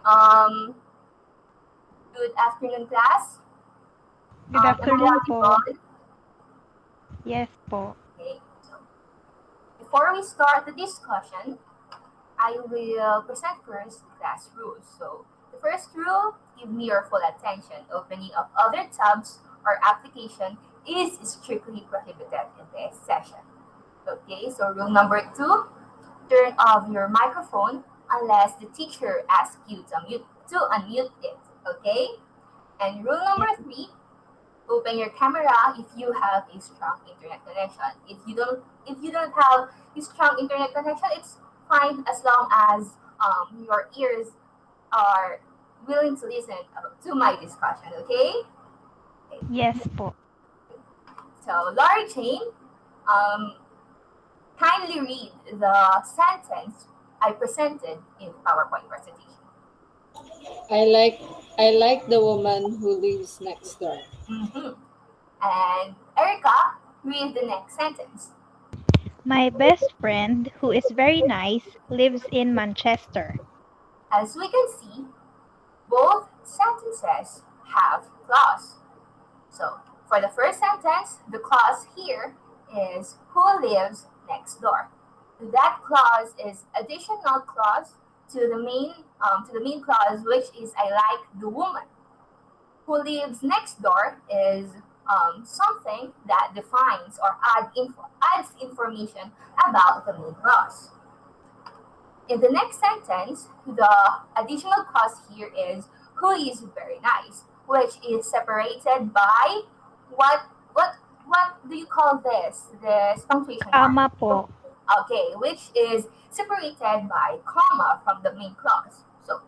Um, Good afternoon, class. Good Am I afternoon po. audible? Yes po. Okay. So before we start the discussion, I will present first class rules. So the first rule, give me your full attention. Opening of other tabs or application is strictly prohibited in this session. Okay, so rule number two, turn off your microphone unless the teacher asks you to unmute it. Okay? And rule number Yes. three, open your camera if you have a strong internet connection. If you don't have a strong internet connection, it's fine as long as your ears are willing to listen to my discussion. Okay. Yes po. So Laurie Jane, um, kindly read the sentence I presented in PowerPoint presentation. I like I like the woman who lives next door. Mhm. And Erica, read the next sentence. My best friend, who is very nice, lives in Manchester. As we can see, both sentences have clause. So for the first sentence, the clause here is who lives next door. That clause is additional clause to the main clause, which is I like the woman. Who lives next door is something that defines or adds information about the main clause. In the next sentence, the additional clause here is who is very nice, which is separated by what what what do you call this? This punctuation mark. Tama po. Okay, which is separated by comma from the main clause. So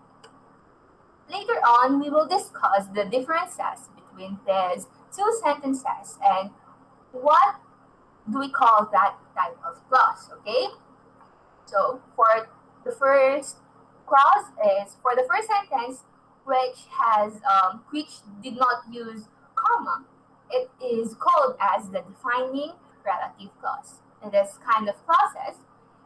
later on, we will discuss the differences between these two sentences and what do we call that type of clause. Okay, so for the first sentence, which did not use comma, it is called as the defining relative clause. In this kind of clauses,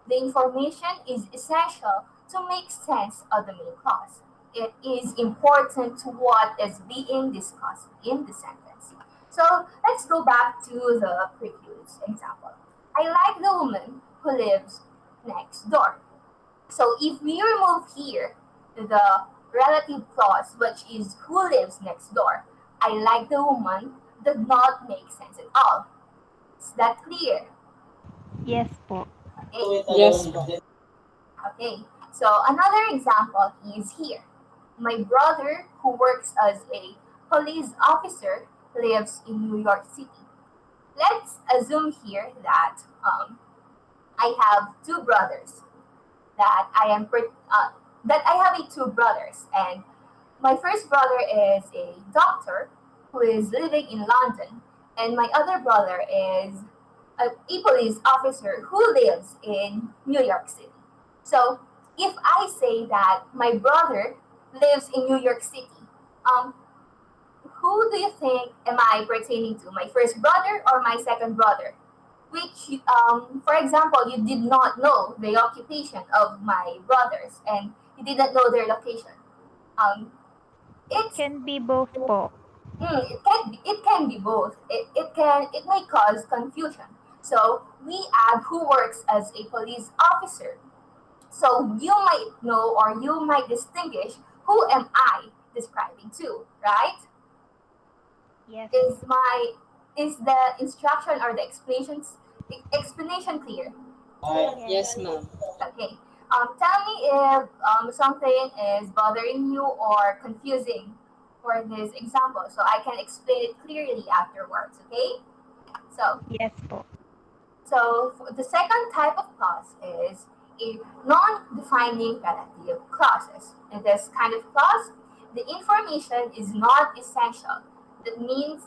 the information is essential to make sense of the main clause. It is important to what is being discussed in the sentence. So let's go back to the previous example. I like the woman who lives next door. So if we remove here the relative clause, which is who lives next door, I like the woman, does not make sense at all. Is that clear? Yes po. Okay. Yes. Okay. So another example is here. My brother, who works as a police officer, lives in New York City. Let's assume here that I have two brothers. That I am that I have two brothers, and my first brother is a doctor who is living in London, and my other brother is a police officer who lives in New York City. So if I say that my brother lives in New York City, um, who do you think am I pertaining to? My first brother or my second brother? For example, you did not know the occupation of my brothers and you did not know their location. Um, It it's can be both po. it can be both. It may cause confusion. So we add who works as a police officer. So you might know or you might distinguish who am I describing to, right? Yes po. Is the instruction or the explanation clear? Yes. Yes, ma'am. Okay. Tell me if something is bothering you or confusing for this example, so I can explain it clearly afterwards. Okay. So, Yes po. the second type of clause is a non-defining relative clauses. In this kind of clause, the information is not essential. That means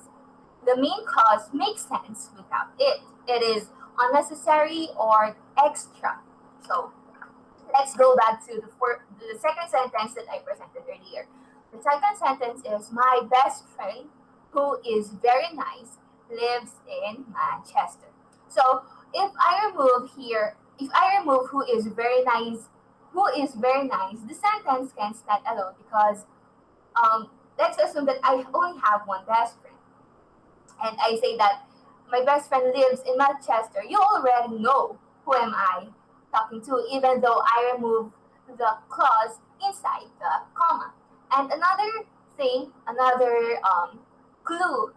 the main clause makes sense without it. It is unnecessary or extra. So let's go back to the second sentence that I presented earlier. The second sentence is my best friend, who is very nice, lives in Manchester. So if I remove who is very nice who is very nice, the sentence can stand alone because let's assume that I only have one best friend, and I say that my best friend lives in Manchester. You already know who am I talking to, even though I remove the clause inside the comma. And another thing, another clue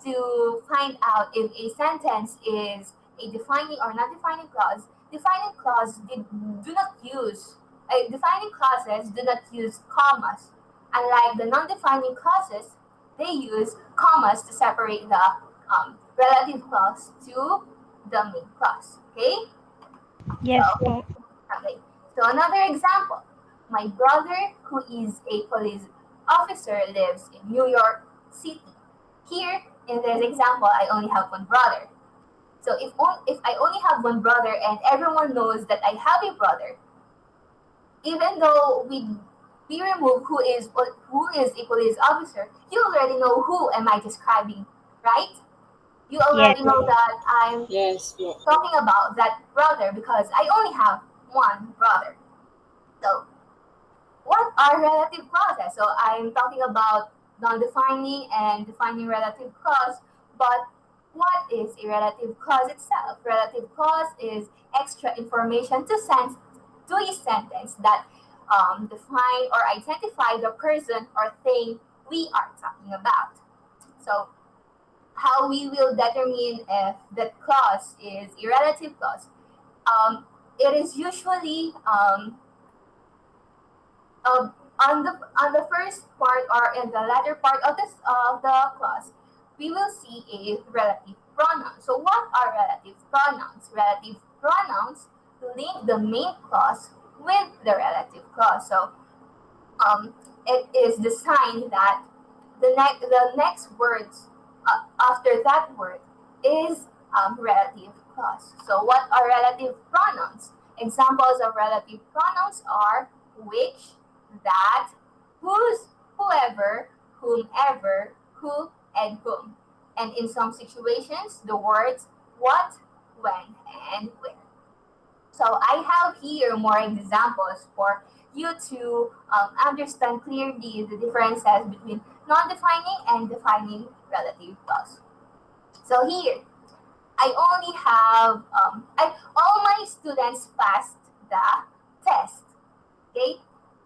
to find out if a sentence is a defining or non-defining clause. Defining clause do not use defining clauses do not use commas. Unlike the non-defining clauses, they use commas to separate the relative clause to the main clause. Okay? Yes So, po. okay. So another example. My brother, who is a police officer, lives in New York City. Here, in this example, I only have one brother. So if I only have one brother and everyone knows that I have a brother, even though we remove who is a police officer, you already know who am I describing, right? You Yes. already know that I'm Yes po. talking about that brother because I only have one brother. So what are relative clauses? So I'm talking about non-defining and defining relative clause, but what is a relative clause itself? Relative clause is extra information to a sentence that define or identify the person or thing we are talking about. So how we will determine if that clause is a relative clause? It is usually on the first part or in the latter part of this of the clause, we will see a relative pronoun. So what are relative pronouns? Relative pronouns link the main clause with the relative clause. So it is the sign that the next words after that word is relative clause. So what are relative pronouns? Examples of relative pronouns are which, that, whose, whoever, whomever, who, and whom. And in some situations, the words what, when, and where. So I have here more examples for you to understand clearly the differences between non-defining and defining relative clause. So here, I only have all my students passed the test. Okay,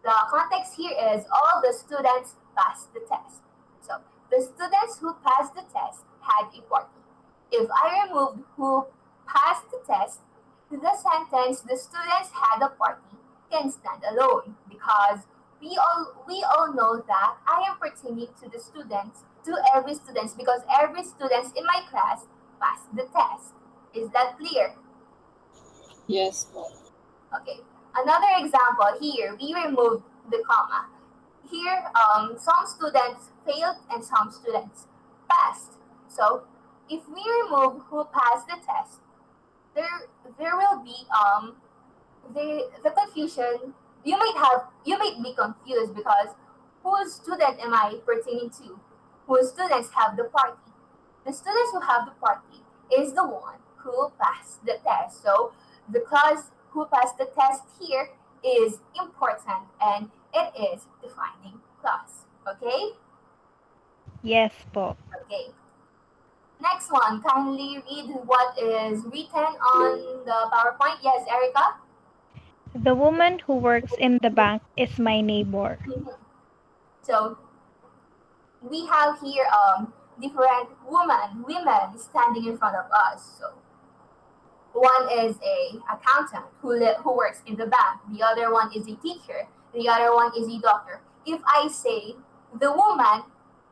the context here is all the students passed the test. So the students who passed the test had a party. If I removed who passed the test, the sentence the students had a party can stand alone because we all know that I am pertaining to the students, to every students, because every students in my class passed the test. Is that clear? Yes po. Okay. Another example here, we removed the comma. Here, some students failed and some students passed. So, if we remove who passed the test, there will be the confusion. You might be confused because whose student am I pertaining to? Whose students have the party? The students who have the party is the one who passed the test. So the clause who passed the test here is important and it is defining clause. Okay? Yes po. Okay. Next one, kindly read what is written on the PowerPoint. Yes, Erica? The woman who works in the bank is my neighbor. So we have here different women standing in front of us. So one is a accountant who works in the bank. The other one is a teacher. The other one is a doctor. If I say the woman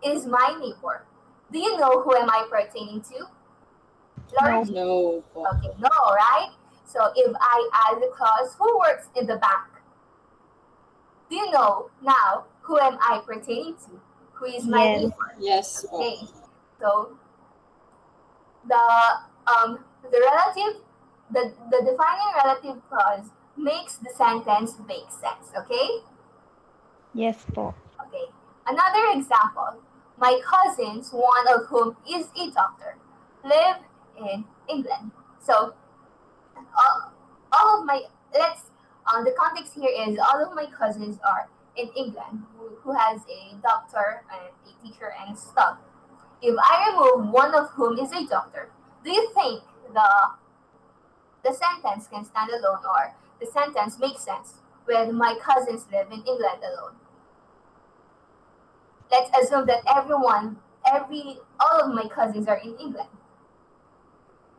is my neighbor, do you know who am I pertaining to? No. Lord? No po. Okay, no, right? So if I add the clause who works in the bank, do you know now who am I pertaining to? Who is my Yes. neighbor? Yes po. Okay. So the relative the defining relative clause makes the sentence make sense. Okay? Yes po. Okay. Another example. My cousins, one of whom is a doctor, live in England. So all of my let's The context here is all of my cousins are in England who has a doctor and a teacher and stuff. If I remove one of whom is a doctor, do you think the sentence can stand alone or the sentence makes sense when my cousins live in England alone? Let's assume that all of my cousins are in England.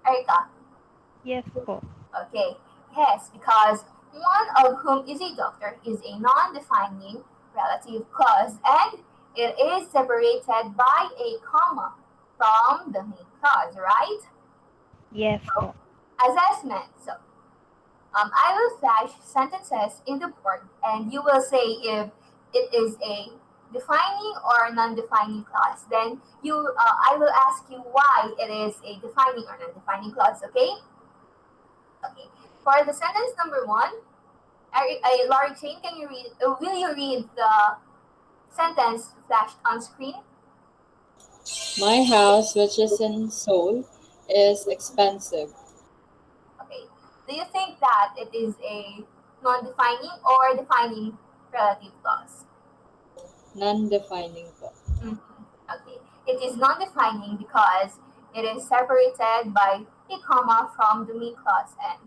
Erica, Yes po. okay, yes, because one of whom is a doctor is a non-defining relative clause and it is separated by a comma from the main clause, right? Yes So, po. assessment. So, I will flash sentences in the board and you will say if it is a defining or non-defining clause. Then I will ask you why it is a defining or non-defining clause, okay? Okay. For the sentence number one, Laurie Jane, will you read the sentence flashed on screen? My house, which is in Seoul, is expensive. Okay. Do you think that it is a non-defining or defining relative clause? Non-defining po. Mhm. Okay. It is non-defining because it is separated by a comma from the main clause and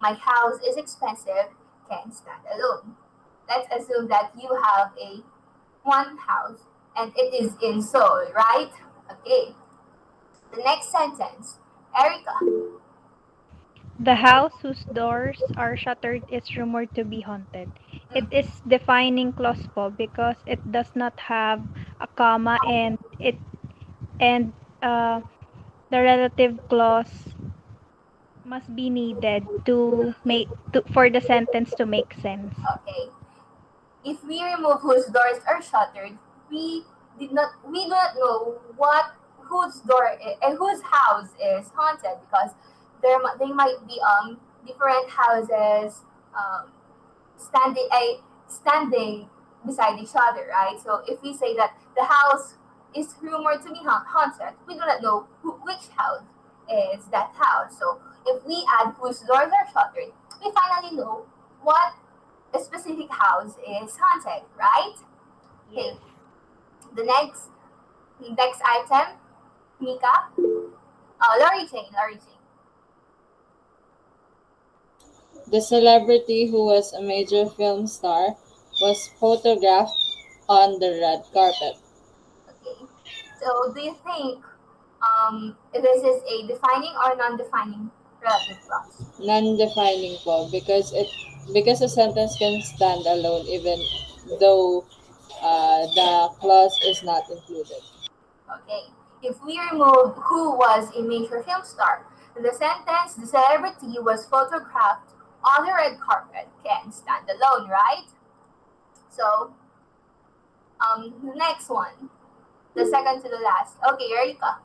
my house is expensive can stand alone. Let's assume that you have a one house and it is in Seoul, right? Okay. The next sentence, Erica. The house whose doors are shuttered is rumored to be haunted. It Mhm. is defining clause po because it does not have a comma and uh, the relative clause must be needed for the sentence to make sense. Okay. If we remove whose doors are shuttered, we do not know what whose house is haunted because they might be different houses um standing beside each other, right? So if we say that the house is rumored to be haunted, we do not know which house is that house. So if we add whose doors are shuttered, we finally know what a specific house is haunted, right? Okay. Yes. The next item, Mika. Laurie Jane. The celebrity, who was a major film star, was photographed on the red carpet. Okay. So do you think this is a defining or non-defining relative clause? Non-defining po because a sentence can stand alone even though the clause is not included. Okay. If we remove who was a major film star, the sentence the celebrity was photographed on the red carpet can stand alone, right? So the next one, the second to the last. Okay, Erika.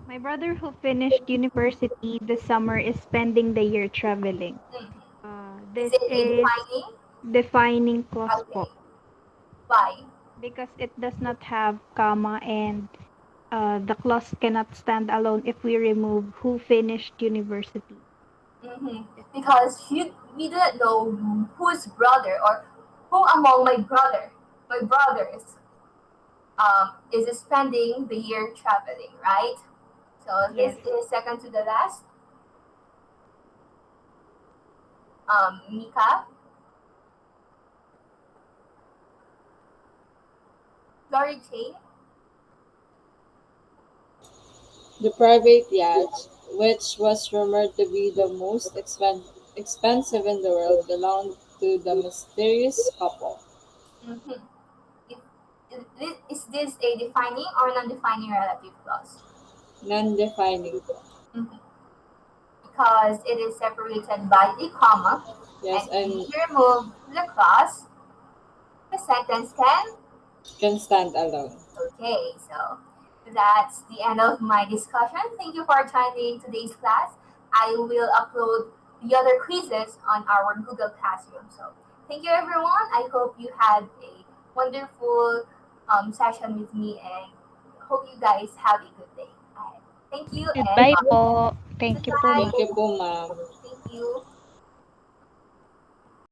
My brother who finished university this summer is spending the year traveling. Mhm. Is This it a is defining? defining clause po Okay. Why? because it does not have comma and the clause cannot stand alone if we remove who finished university Hmm. this summer. Because we do not know whose brother or who among my brothers, is spending the year traveling, right? So this Yes. is second to the last. Mika, Lori Jane. The private yacht, which was rumored to be the most expensive in the world, belonged to the mysterious couple. Mm-hmm. If, is this a defining or non-defining relative clause? Non-defining po. Mhm. Because it is separated by a comma, Yes, and if and we remove the clause, the sentence can. can stand alone. Okay, so that's the end of my discussion. Thank you for joining today's class. I will upload the other quizzes on our Google Classroom. So thank you, everyone. I hope you had a wonderful session with me, and hope you guys have a good day. Thank you, and Goodbye po. Thank you po, Thank ma'am. you goodbye. po, ma'am. Thank you.